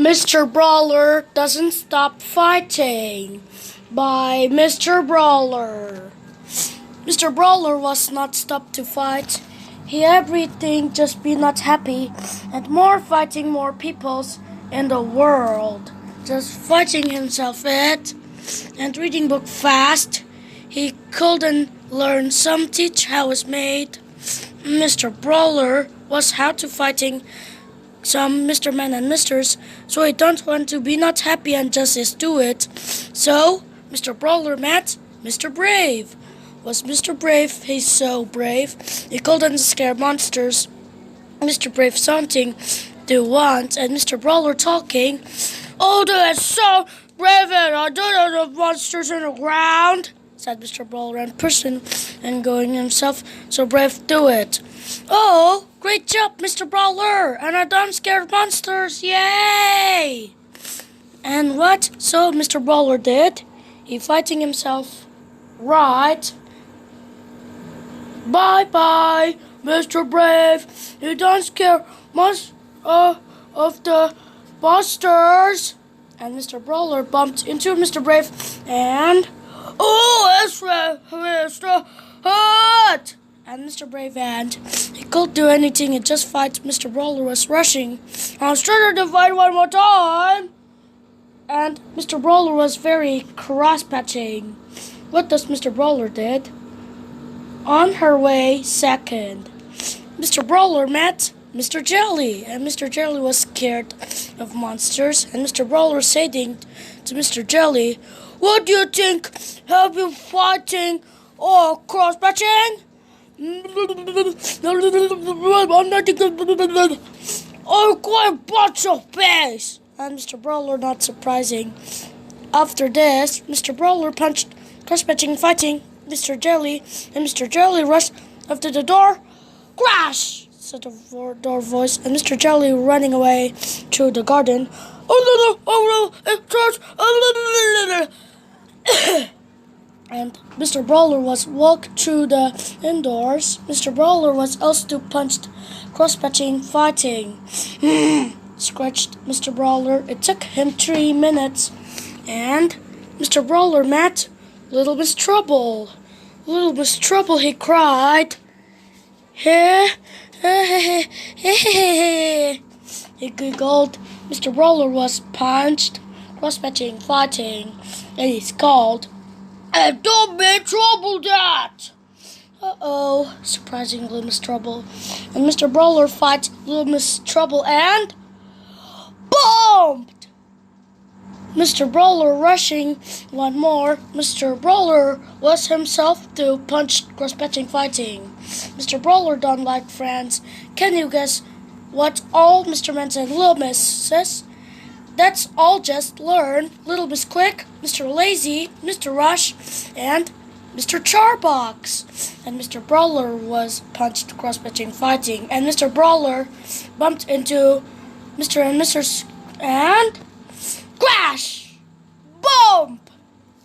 Mr. Brawler doesn't stop fighting by Mr. Brawler. Mr. Brawler was not stopped to fight. He everything just be not happy and more fighting more peoples in the world. Just fighting himself it and reading book fast. He couldn't learn some teach how it's made. Mr. Brawler was how to fighting some Mr. Men and Misters, so he don't want to be not happy and just is do it. So Mr. Brawler met Mr. Brave. Was Mr. Brave, he's so brave, he couldn't scare monsters. Mr. Brave something to want, and Mr. Brawler talking. Oh, that's so brave, and I don't know the monsters in the ground, said Mr. Brawler and person and going himself, so brave do it. Oh, great job, Mr. Brawler, and I don't scare monsters, yay! And what? So Mr. Brawler did? He fighting himself, right? Bye-bye, Mr. Brave. You don't scare most of the monsters. And Mr. Brawler bumped into Mr. Brave and... Oh, it's Mr. Hurt! And Mr. Brave and he couldn't do anything, he just fight. Mr. Brawler was rushing. I'm starting to fight one more time. And Mr. Brawler was very cross-patching. What does Mr. Brawler did? On her way second, Mr. Brawler met Mr. Jelly, and Mr. Jelly was scared of monsters, and Mr. Brawler saying to Mr. Jelly, what do you think? Have you fighting or cross-patching? Oh, quite bunch of face. And Mr. Brawler not surprising. After this, Mr. Brawler punched cross-patching fighting Mr. Jelly, and Mr. Jelly rushed after the door. Crash! Said the door voice, and Mr. Jelly running away through the garden. Oh no, it starts. And Mr. Brawler was walked through the indoors. Mr. Brawler was also punched, cross-patching, fighting. Scratched Mr. Brawler. It took him 3 minutes. And Mr. Brawler met Little Miss Trouble. Little Miss Trouble, he cried. He giggled. Mr. Brawler was punched, cross-patching, fighting, and he's called. And don't be trouble that! Uh-oh, surprising Little Miss Trouble. And Mr. Brawler fights Little Miss Trouble and... boom! Mr. Brawler rushing one more. Mr. Brawler was himself to punch cross-patching fighting. Mr. Brawler don't like friends. Can you guess what all Mr. Men and Little Miss says? That's all just learn. Little Miss Quick, Mr. Lazy, Mr. Rush, and Mr. Charbox. And Mr. Brawler was punched cross-patching fighting. And Mr. Brawler bumped into Mr. and Mrs. and... crash! Boom!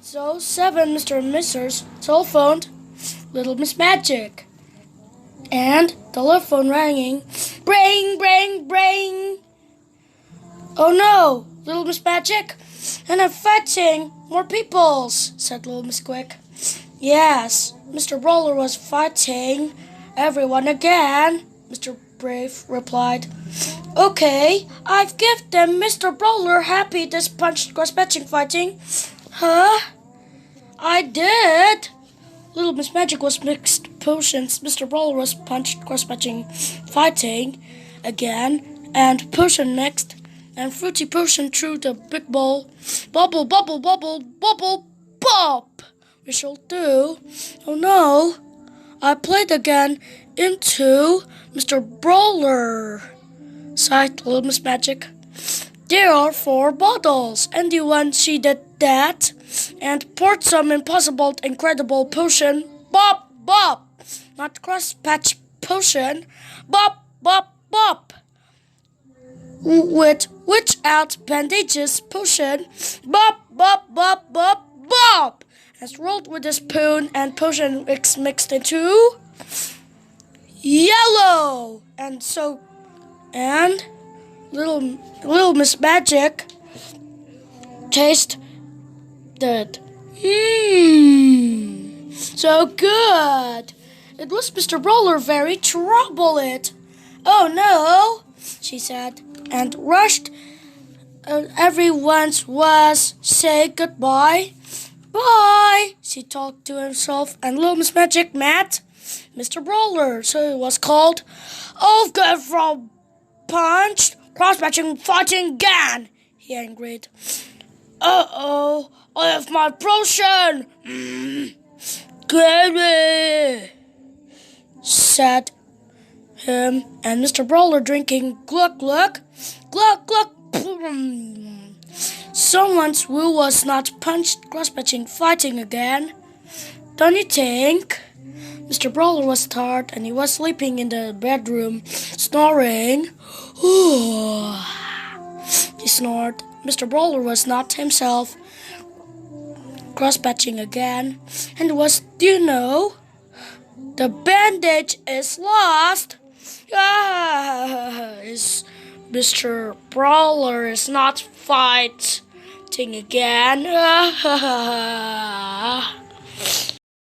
So 7 Mr. and Mrs. telephoned Little Miss Magic. And telephone ringing. Bring, bring, bring. Oh no, Little Miss Magic. And I'm fighting more peoples, said Little Miss Quick. Yes, Mr. Brawler was fighting everyone again, Mr. Brave replied. Okay, I've given them Mr. Brawler happy this punched cross-patching fighting. Huh? I did. Little Miss Magic was mixed potions. Mr. Brawler was punched cross-patching fighting again, and potion mixed, and fruity potion through the big bowl. Bubble, bubble, bubble, bubble, pop. We shall do. Oh no, I played again into Mr. Brawler, sighed Little Miss Magic. There are 4 bottles, and you want she did that, and poured some impossible, incredible potion. Bop, bop, not cross-patch potion. Bop, bop, bop. With which out bandages potion. Bop, bop, bop, bop, bop. As rolled with a spoon and potion mixed into yellow. And Little Miss Magic tasted so good. It was Mr. Brawler very troubled. Oh no, she said, and rushed. Everyone was say goodbye. Bye, she talked to himself, and Little Miss Magic met Mr. Brawler, so he was called. I'll go from punched, cross-matching, fighting again, he agreed. Uh-oh, I have my potion. Gravy, said him, and Mr. Brawler drinking gluck gluck, gluck gluck. Someone who was not punched, cross-matching, fighting again. Don't you think? Mr. Brawler was tired and he was sleeping in the bedroom, snoring. He snored. Mr. Brawler was not himself, cross-patching again, and was, the bandage is lost. Mr. Brawler is not fighting again.